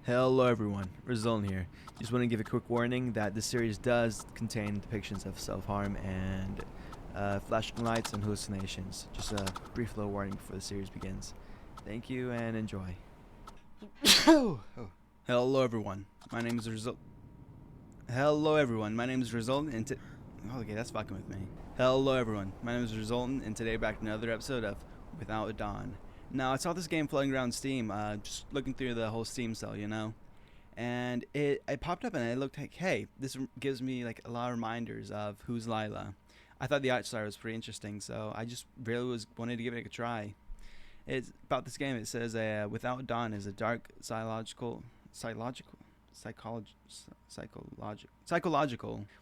Hello everyone, Rizal here. Just want to give a quick warning that this series does contain depictions of self-harm and flashing lights and hallucinations. Just a brief little warning before the series begins. Thank you and enjoy. Hello everyone, my name is Rizal. Hello everyone, my name is Rizal and okay, that's fucking with me. Hello everyone, my name is Rizal and today back to another episode of Without Dawn. Now, I saw this game floating around Steam, just looking through the whole Steam sale, and it popped up and I looked like, hey, this gives me like a lot of reminders of Who's Lila. I thought the art style was pretty interesting, so I just really wanted to give it a try. It's about this game. It says, Without Dawn is a dark psychological.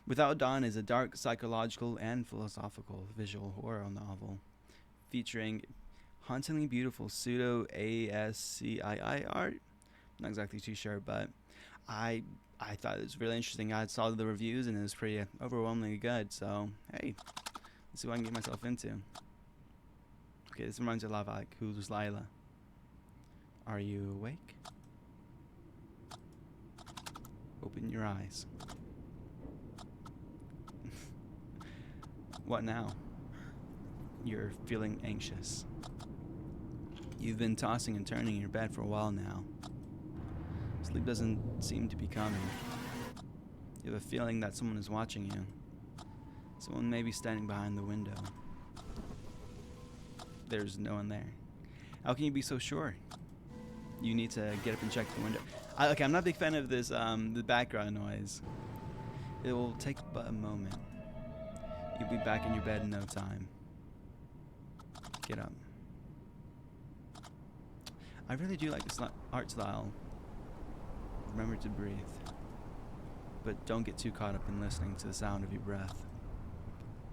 Without Dawn is a dark psychological and philosophical visual horror novel featuring hauntingly beautiful pseudo ASCII art. Not exactly too sure, but I thought it was really interesting. I saw the reviews and it was pretty overwhelmingly good. So hey, let's see what I can get myself into. Okay, this reminds me a lot of like Who's Lila. Are you awake? Open your eyes. What now? You're feeling anxious. You've been tossing and turning in your bed for a while now. Sleep doesn't seem to be coming. You have a feeling that someone is watching you. Someone may be standing behind the window. There's no one there. How can you be so sure? You need to get up and check the window. I'm not a big fan of this, the background noise. It will take but a moment. You'll be back in your bed in no time. Get up. I really do like this art style. Remember to breathe. But don't get too caught up in listening to the sound of your breath.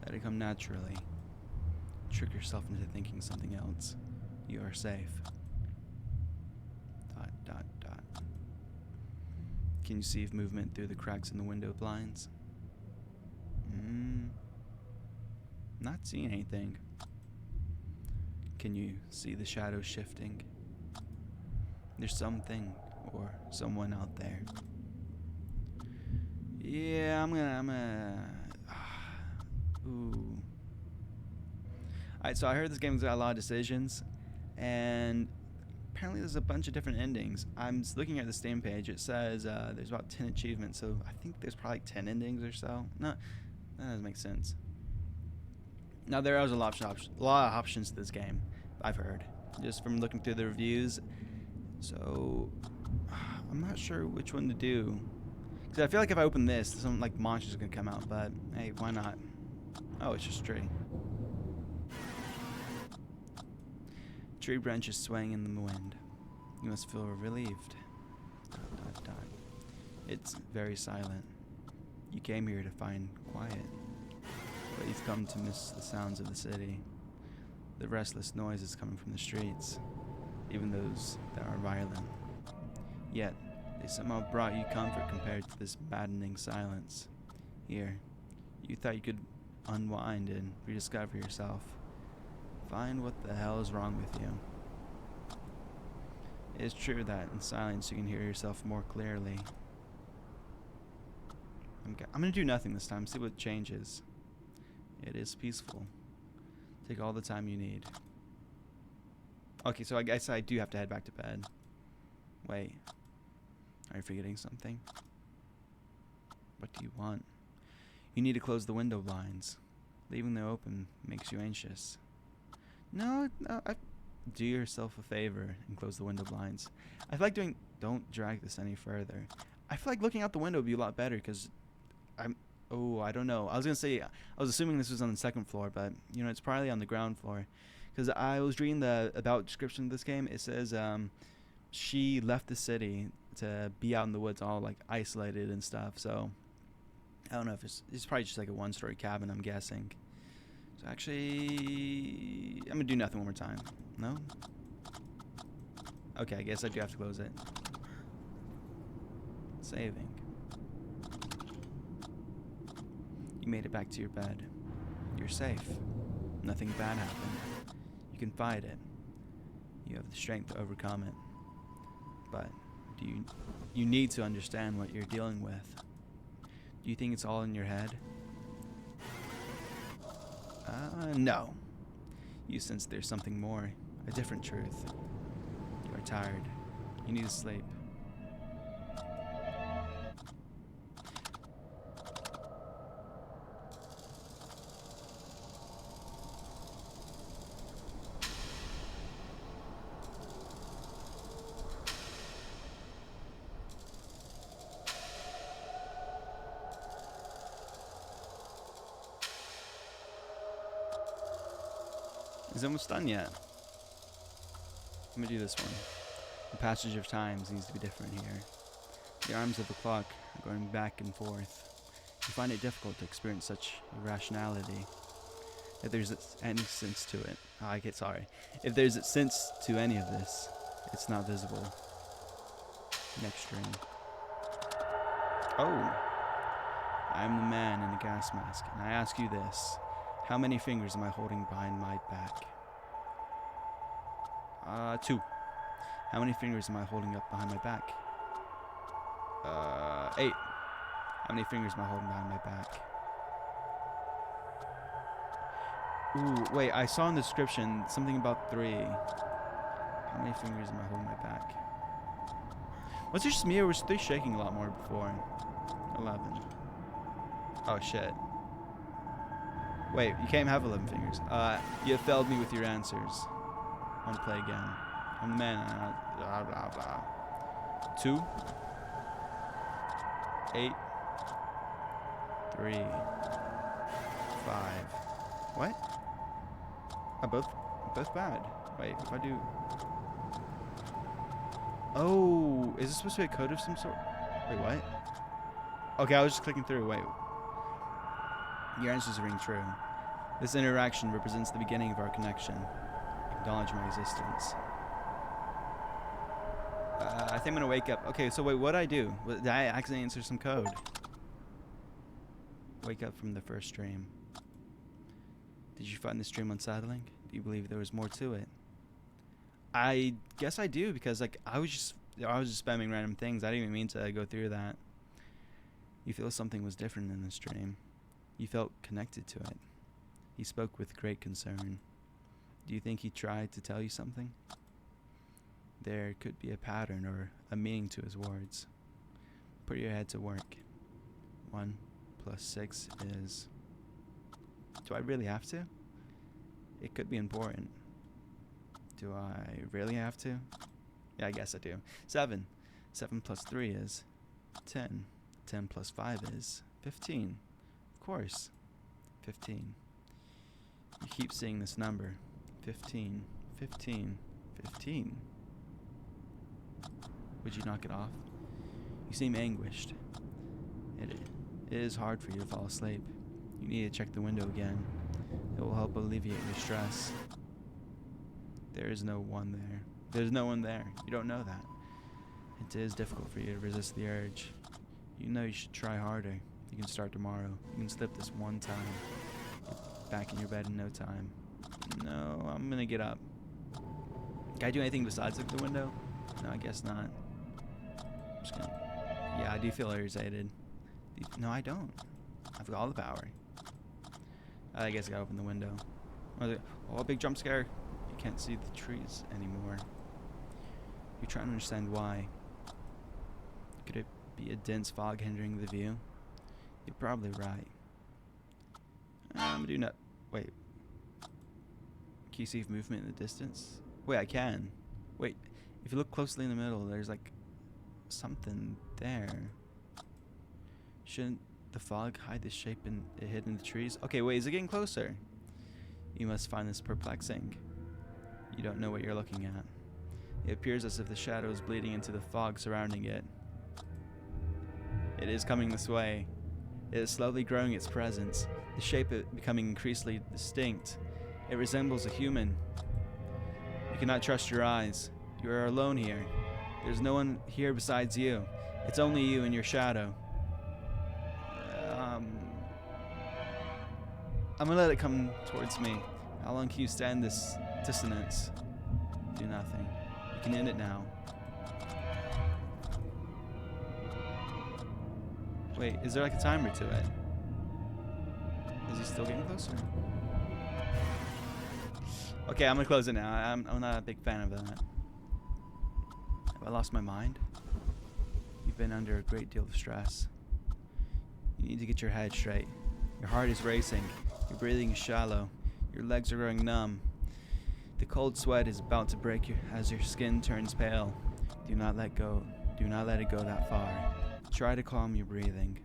Let it come naturally. Trick yourself into thinking something else. You are safe. ... Can you see movement through the cracks in the window blinds? Not seeing anything. Can you see the shadows shifting? There's something or someone out there. Yeah, I'm gonna ooh. Alright, so I heard this game's got a lot of decisions, and apparently there's a bunch of different endings. I'm looking at the Steam page. It says there's about 10 achievements, so I think there's probably like 10 endings or so. No, that doesn't make sense. Now, there is a lot of options to this game, I've heard, just from looking through the reviews. So, I'm not sure which one to do. Because I feel like if I open this, some like monsters are going to come out, but hey, why not? Oh, it's just a tree. Tree branches swaying in the wind. You must feel relieved. ... It's very silent. You came here to find quiet, but you've come to miss the sounds of the city. The restless noises coming from the streets, even those that are violent. Yet, they somehow brought you comfort compared to this maddening silence. Here, you thought you could unwind and rediscover yourself. Find what the hell is wrong with you. It is true that in silence you can hear yourself more clearly. I'm gonna do nothing this time, see what changes. It is peaceful. Take all the time you need. Okay, so I guess I do have to head back to bed. Wait. Are you forgetting something? What do you want? You need to close the window blinds. Leaving them open makes you anxious. No, do yourself a favor and close the window blinds. I feel like don't drag this any further. I feel like looking out the window would be a lot better because I don't know. I was assuming this was on the second floor, but it's probably on the ground floor. Because I was reading the about description of this game. It says she left the city to be out in the woods, all like isolated and stuff. So I don't know if it's probably just like a one-story cabin, I'm guessing. So actually, I'm gonna do nothing one more time. No? Okay, I guess I do have to close it. Saving. You made it back to your bed. You're safe. Nothing bad happened. You can fight it. You have the strength to overcome it. But Do you need to understand what you're dealing with? Do you think it's all in your head? No. You sense there's something more, a different truth. You are tired. You need to sleep. Is it almost done yet? Let me do this one. The passage of times needs to be different here. The arms of the clock are going back and forth. You find it difficult to experience such irrationality. If there's any sense to it, If there's a sense to any of this, it's not visible. Next string. Oh! I'm the man in the gas mask, and I ask you this. How many fingers am I holding behind my back? 2. How many fingers am I holding up behind my back? 8. How many fingers am I holding behind my back? Ooh, wait, I saw in the description something about 3. How many fingers am I holding my back? Was it just me or was 3 shaking a lot more before? 11. Oh shit. Wait, you can't have 11 fingers. You have failed me with your answers. I want to play again. I'm the man. Blah, blah, blah. 2. 8. 3. 5. What? Both bad. Wait, if I do... Oh, is this supposed to be a code of some sort? Wait, what? Okay, I was just clicking through. Wait. Your answers ring true. This interaction represents the beginning of our connection. Acknowledge my existence. I think I'm gonna wake up. Okay, so wait, what'd I do? Did I accidentally answer some code? Wake up from the first stream. Did you find the stream unsettling? Do you believe there was more to it? I guess I do, because like I was just spamming random things. I didn't even mean to go through that. You feel something was different in the stream. You felt connected to it. He spoke with great concern. Do you think he tried to tell you something? There could be a pattern or a meaning to his words. Put your head to work. 1 + 6 is... Do I really have to? It could be important. Do I really have to? Yeah, I guess I do. 7. 7 + 3 is 10. 10 + 5 is 15. Of course. 15. You keep seeing this number. 15. 15. 15. Would you knock it off? You seem anguished. It is hard for you to fall asleep. You need to check the window again. It will help alleviate your stress. There is no one there. There's no one there. You don't know that. It is difficult for you to resist the urge. You know you should try harder. You can start tomorrow. You can slip this one time. You're back in your bed in no time. No, I'm gonna get up. Can I do anything besides look at the window? No, I guess not. I'm just gonna... Yeah, I do feel irritated. No, I don't. I've got all the power. I guess I gotta open the window. Oh, big jump scare. You can't see the trees anymore. You're trying to understand why. Could it be a dense fog hindering the view? You're probably right. I'm gonna do not... Wait. Can you see movement in the distance? Wait, I can. Wait, if you look closely in the middle, there's like something there. Shouldn't the fog hide the shape hidden in the trees? Okay, wait, is it getting closer? You must find this perplexing. You don't know what you're looking at. It appears as if the shadow is bleeding into the fog surrounding it. It is coming this way. It is slowly growing its presence, the shape becoming increasingly distinct. It resembles a human. You cannot trust your eyes. You are alone here. There's no one here besides you. It's only you and your shadow. I'm gonna let it come towards me. How long can you stand this dissonance? Do nothing. You can end it now. Wait, is there like a timer to it? Is he still getting closer? Okay, I'm gonna close it now. I'm not a big fan of that. Have I lost my mind? You've been under a great deal of stress. You need to get your head straight. Your heart is racing. Your breathing is shallow. Your legs are growing numb. The cold sweat is about to break you as your skin turns pale. Do not let go. Do not let it go that far. Try to calm your breathing.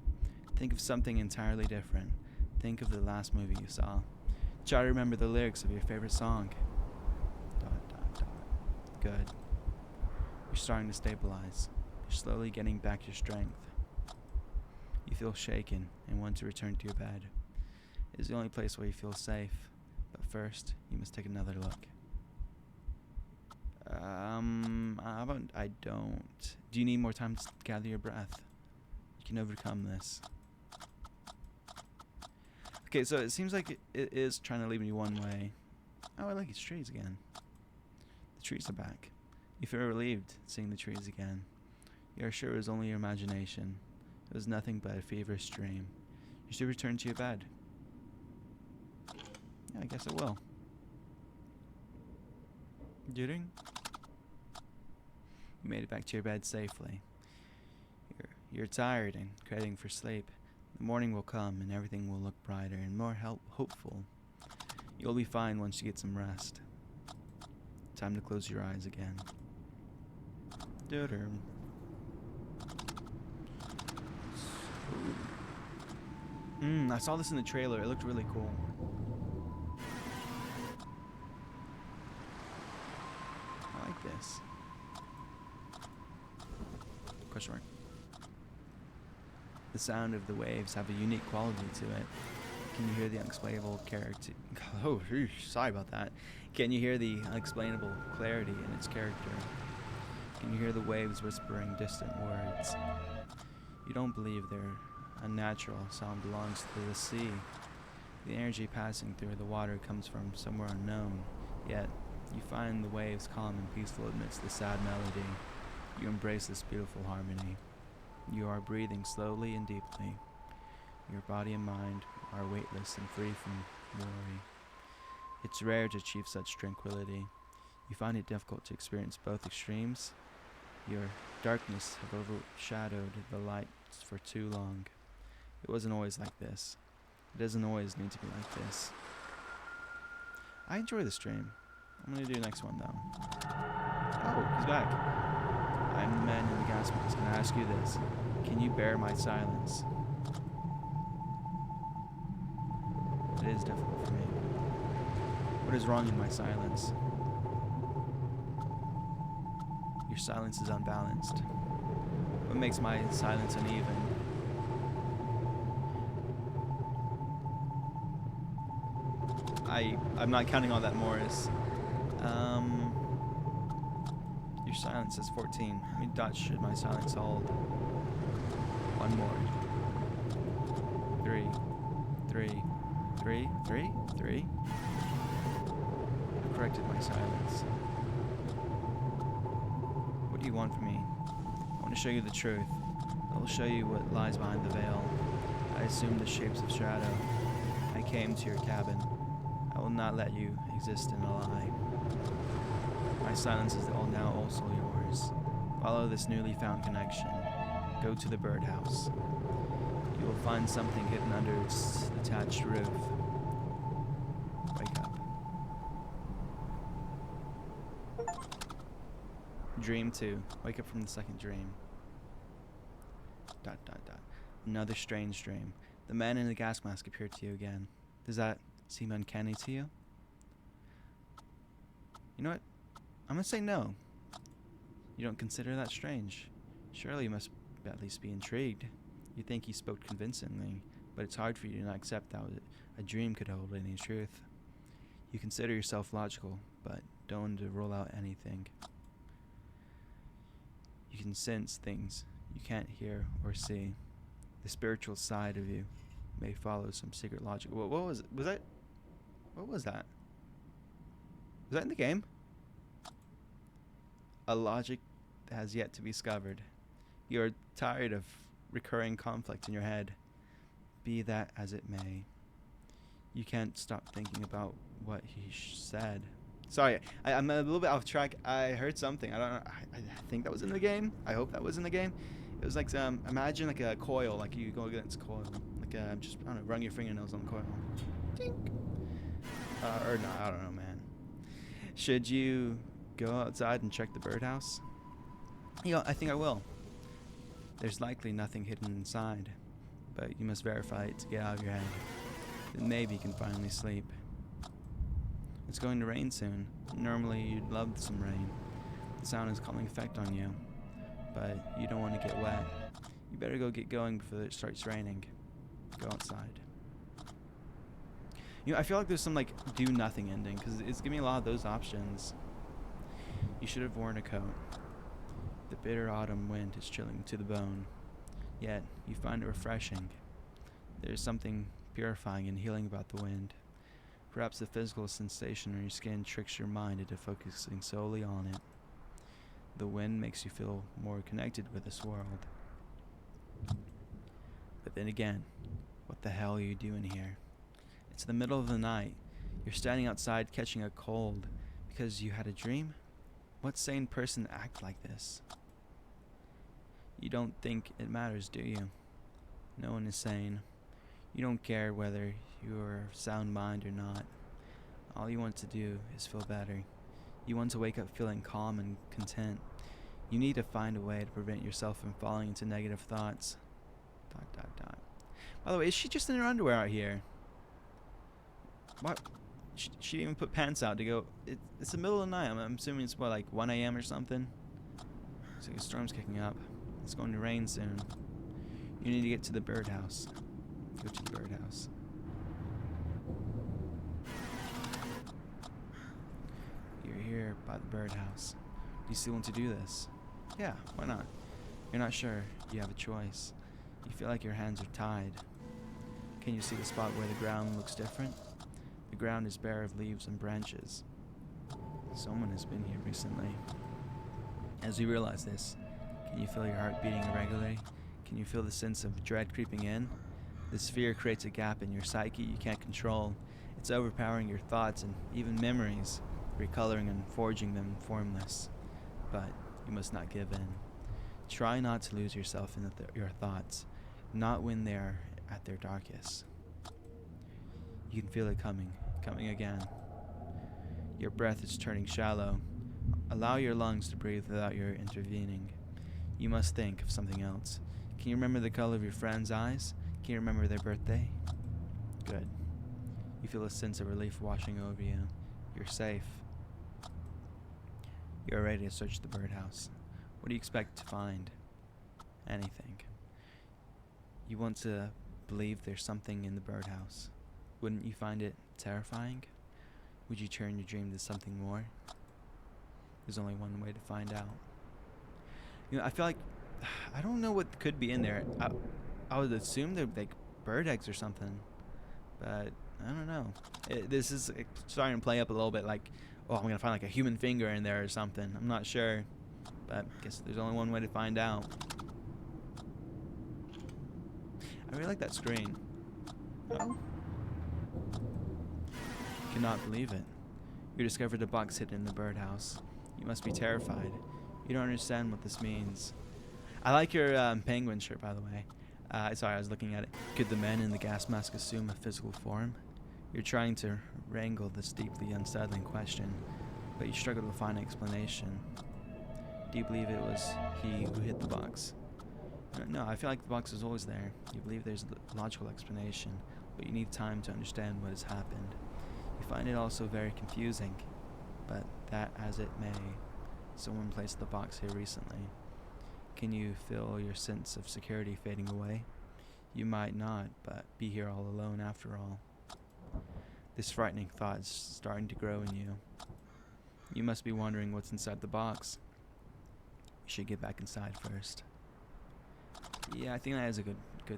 Think of something entirely different. Think of the last movie you saw. Try to remember the lyrics of your favorite song. ... Good. You're starting to stabilize. You're slowly getting back your strength. You feel shaken and want to return to your bed. It is the only place where you feel safe. But first, you must take another look. How about I don't? Do you need more time to gather your breath? You can overcome this. Okay, so it seems like it is trying to lead me one way. Oh, I like its trees again. The trees are back. You feel relieved seeing the trees again. You are sure it was only your imagination. It was nothing but a feverish dream. You should return to your bed. Yeah, I guess I will. You made it back to your bed safely. You're tired and craving for sleep. The morning will come and everything will look brighter and more hopeful. You'll be fine once you get some rest. Time to close your eyes again. I saw this in the trailer. It looked really cool. I like this. Question mark. The sound of the waves have a unique quality to it. Can you hear the unexplainable character? Oh, sorry about that. Can you hear the unexplainable clarity in its character? Can you hear the waves whispering distant words? You don't believe their unnatural sound belongs to the sea. The energy passing through the water comes from somewhere unknown. Yet, you find the waves calm and peaceful amidst the sad melody. You embrace this beautiful harmony. You are breathing slowly and deeply. Your body and mind are weightless and free from worry. It's rare to achieve such tranquility. You find it difficult to experience both extremes. Your darkness have overshadowed the lights for too long. It wasn't always like this. It doesn't always need to be like this. I enjoy the stream. I'm gonna do the next one though. Oh, he's back. I'm the man in the gas mask. Can I ask you this? Can you bear my silence? It is difficult for me. What is wrong in my silence? Your silence is unbalanced. What makes my silence uneven? I'm not counting all that Morris. Your silence is 14. How many dots should my silence hold? One more. 3. I corrected my silence. What do you want from me? I want to show you the truth. I will show you what lies behind the veil. I assume the shapes of shadow. I came to your cabin. I will not let you exist in a lie. My silence is now also yours. Follow this newly found connection. Go to the birdhouse. You will find something hidden under its attached roof. Wake up. Dream 2. Wake up from the second dream. ... Another strange dream. The man in the gas mask appeared to you again. Does that seem uncanny to you? You know what? I'm gonna say no. You don't consider that strange. Surely you must at least be intrigued. You think he spoke convincingly, but it's hard for you to not accept that a dream could hold any truth. You consider yourself logical, but don't want to rule out anything. You can sense things you can't hear or see. The spiritual side of you may follow some secret logic. What was it? Was that? What was that? Was that in the game? A logic that has yet to be discovered. You are tired of recurring conflict in your head. Be that as it may, you can't stop thinking about what he said. Sorry, I'm a little bit off track. I heard something. I don't know. I think that was in the game. I hope that was in the game. It was like imagine like a coil, like you go against a coil, like just I don't know, run your fingernails on the coil. Dink. Or no, I don't know, man. Should you go outside and check the birdhouse? You know, I think I will. There's likely nothing hidden inside, but you must verify it to get out of your head. Then maybe you can finally sleep. It's going to rain soon. Normally you'd love some rain. The sound has a calming effect on you, but you don't want to get wet. You better go get going before it starts raining. Go outside. You know, I feel like there's some like do nothing ending because it's giving me a lot of those options. You should have worn a coat. The bitter autumn wind is chilling to the bone, yet you find it refreshing. There's something purifying and healing about the wind. Perhaps the physical sensation on your skin tricks your mind into focusing solely on it. The wind makes you feel more connected with this world. But then again, what the hell are you doing here? It's the middle of the night. You're standing outside catching a cold because you had a dream? What sane person acts like this? You don't think it matters, do you? No one is sane. You don't care whether you're sound mind or not. All you want to do is feel better. You want to wake up feeling calm and content. You need to find a way to prevent yourself from falling into negative thoughts. ... By the way, is she just in her underwear out here? What? She didn't even put pants out to go. It's the middle of the night. I'm assuming it's what, like 1 a.m. or something? Looks like a storm's kicking up. It's going to rain soon. You need to get to the birdhouse. Go to the birdhouse. You're here by the birdhouse. Do you still want to do this? Yeah, why not? You're not sure. You have a choice. You feel like your hands are tied. Can you see the spot where the ground looks different? The ground is bare of leaves and branches. Someone has been here recently. As you realize this, can you feel your heart beating irregularly? Can you feel the sense of dread creeping in? This fear creates a gap in your psyche you can't control. It's overpowering your thoughts and even memories, recoloring and forging them formless. But you must not give in. Try not to lose yourself in your thoughts, not when they are at their darkest. You can feel it coming again. Your breath is turning shallow. Allow your lungs to breathe without your intervening. You must think of something else. Can you remember the color of your friend's eyes? Can you remember their birthday? Good. You feel a sense of relief washing over you. You're safe. You're ready to search the birdhouse. What do you expect to find? Anything. You want to believe there's something in the birdhouse. Wouldn't you find it terrifying? Would you turn your dream to something more? There's only one way to find out. You know, I feel like I don't know what could be in there. I would assume they're like bird eggs or something, but I don't know. This is starting to play up a little bit like, oh, I'm gonna find like a human finger in there or something. I'm not sure, but I guess there's only one way to find out. I really like that screen. Oh. Cannot believe it. You discovered a box hidden in the birdhouse. You must be terrified. You don't understand what this means. I like your penguin shirt, by the way. Sorry, I was looking at it. Could the men in the gas mask assume a physical form? You're trying to wrangle this deeply unsettling question, but you struggle to find an explanation. Do you believe it was he who hit the box? No, I feel like the box is always there. You believe there's a logical explanation, but you need time to understand what has happened. You find it also very confusing, but that as it may, someone placed the box here recently. Can you feel your sense of security fading away? You might not, but be here all alone after all. This frightening thought is starting to grow in you. You must be wondering what's inside the box. You should get back inside first. Yeah, I think that is a good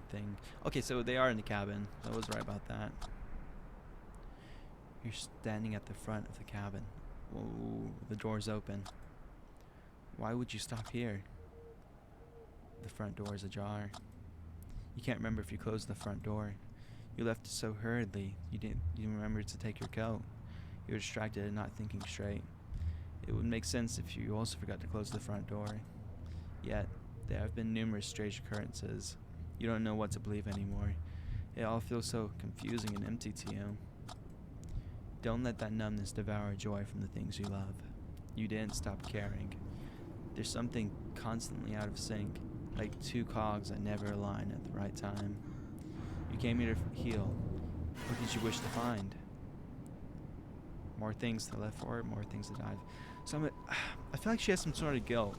thing. Okay, so they are in the cabin. I was right about that. You're standing at the front of the cabin. Whoa, the door's open. Why would you stop here? The front door is ajar. You can't remember if you closed the front door. You left so hurriedly, you didn't remember to take your coat. You were distracted and not thinking straight. It would make sense if you also forgot to close the front door. Yet, there have been numerous strange occurrences. You don't know what to believe anymore. It all feels so confusing and empty to you. Don't let that numbness devour joy from the things you love. You didn't stop caring. There's something constantly out of sync, like two cogs that never align at the right time. You came here to heal. What did you wish to find? More things to live for, more things to dive. So I feel like she has some sort of guilt.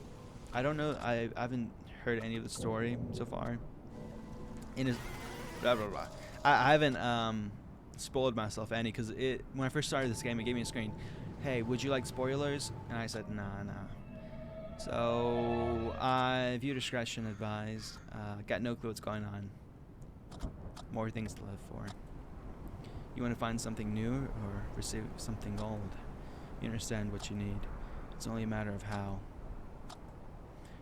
I don't know. I haven't heard any of the story so far. Blah blah blah. I haven't spoiled myself any because when I first started this game, it gave me a screen. Hey, would you like spoilers? And I said nah. So viewer discretion advised. Got no clue what's going on. More things to live for. You want to find something new or receive something old. You understand what you need. It's only a matter of how. You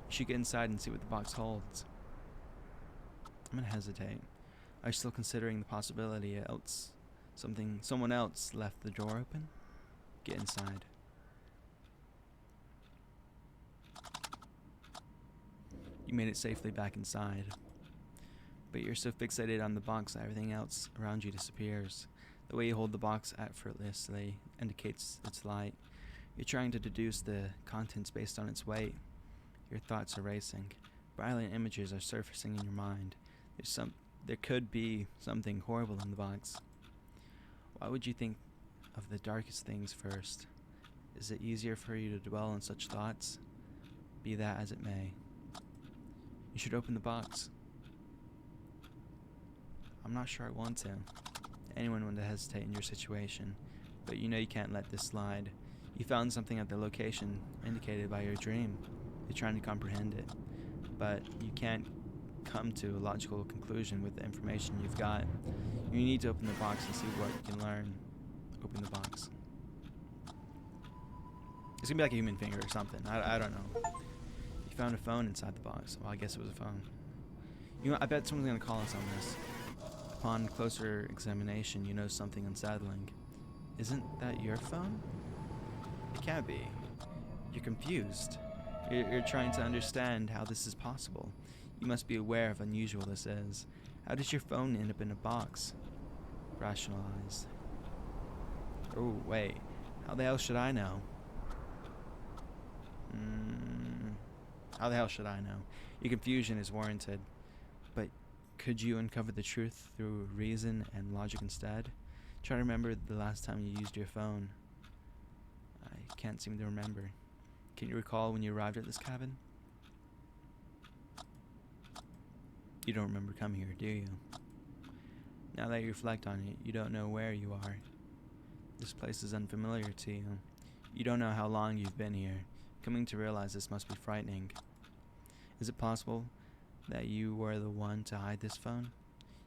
should get inside and see what the box holds. I'm gonna hesitate. Are you still considering the possibility someone else left the door open? Get inside. You made it safely back inside. But you're so fixated on the box that everything else around you disappears. The way you hold the box effortlessly indicates its light. You're trying to deduce the contents based on its weight. Your thoughts are racing. Violent images are surfacing in your mind. There could be something horrible in the box. Why would you think of the darkest things first? Is it easier for you to dwell on such thoughts? Be that as it may. You should open the box. I'm not sure I want to. Anyone would hesitate in your situation, but you know you can't let this slide. You found something at the location indicated by your dream. You're trying to comprehend it, but you can't come to a logical conclusion with the information you've got. You need to open the box and see what you can learn. Open the box. It's gonna be like a human finger or something. I don't know. You found a phone inside the box. Well, I guess it was a phone. You know, I bet someone's gonna call us on this. Upon closer examination, you know something unsettling. Isn't that your phone? It can't be. You're confused. You're trying to understand how this is possible. You must be aware of how unusual this is. How did your phone end up in a box? Rationalize. Oh, wait. How the hell should I know? How the hell should I know? Your confusion is warranted. But could you uncover the truth through reason and logic instead? Try to remember the last time you used your phone. I can't seem to remember. Can you recall when you arrived at this cabin? You don't remember coming here, do you? Now that you reflect on it, you don't know where you are. This place is unfamiliar to you. You don't know how long you've been here. Coming to realize this must be frightening. Is it possible that you were the one to hide this phone?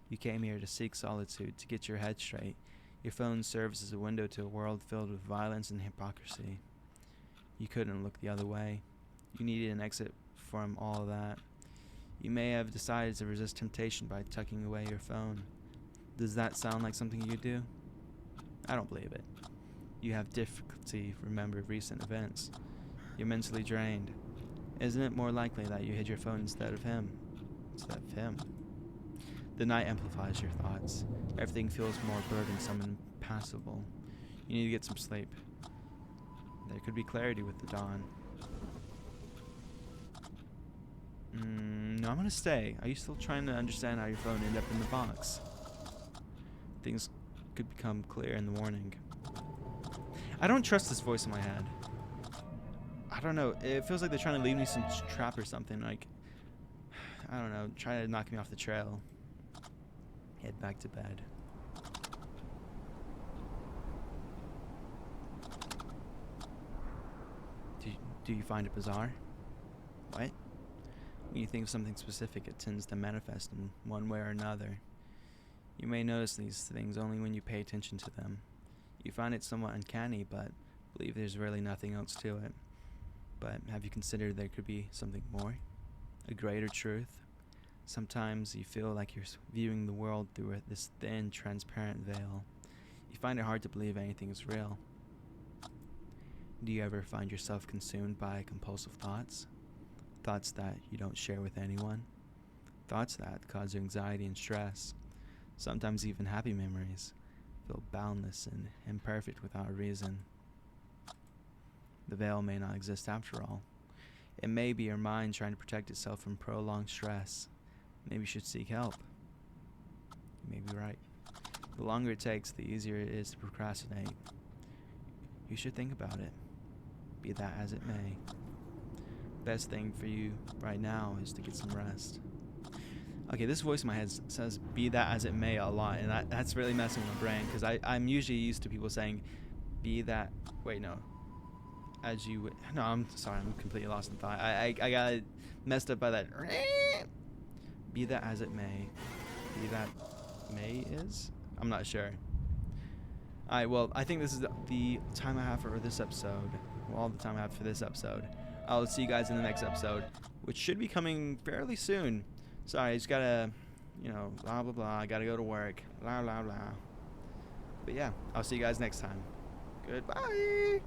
You came here to seek solitude, to get your head straight. Your phone serves as a window to a world filled with violence and hypocrisy. You couldn't look the other way. You needed an exit from all of that. You may have decided to resist temptation by tucking away your phone. Does that sound like something you do? I don't believe it. You have difficulty remembering recent events. You're mentally drained. Isn't it more likely that you hid your phone instead of him? The night amplifies your thoughts. Everything feels more burdensome and impassable. You need to get some sleep. There could be clarity with the dawn. No, I'm gonna stay. Are you still trying to understand how your phone ended up in the box? Things could become clear in the morning. I don't trust this voice in my head. I don't know. It feels like they're trying to leave me some trap or something. Like, I don't know. Trying to knock me off the trail. Head back to bed. Do you find it bizarre? What? When you think of something specific, it tends to manifest in one way or another. You may notice these things only when you pay attention to them. You find it somewhat uncanny, but believe there's really nothing else to it. But have you considered there could be something more? A greater truth? Sometimes you feel like you're viewing the world through this thin, transparent veil. You find it hard to believe anything is real. Do you ever find yourself consumed by compulsive thoughts? Thoughts that you don't share with anyone? Thoughts that cause you anxiety and stress? Sometimes even happy memories feel boundless and imperfect without a reason. The veil may not exist after all. It may be your mind trying to protect itself from prolonged stress. Maybe you should seek help. You may be right. The longer it takes, the easier it is to procrastinate. You should think about it, be that as it may. Best thing for you right now is to get some rest. Okay, this voice in my head says be that as it may a lot, and that's really messing with my brain, because I'm usually used to people saying be that, wait, no, as you, no, I'm sorry, I'm completely lost in thought. I got messed up by that. Be that as it may. Be that may is? I'm not sure. Alright, well, I think this is the time I have for this episode. Well, all the time I have for this episode. I'll see you guys in the next episode, which should be coming fairly soon. Sorry, I just gotta, blah, blah, blah. I gotta go to work. Blah, blah, blah. But yeah, I'll see you guys next time. Goodbye.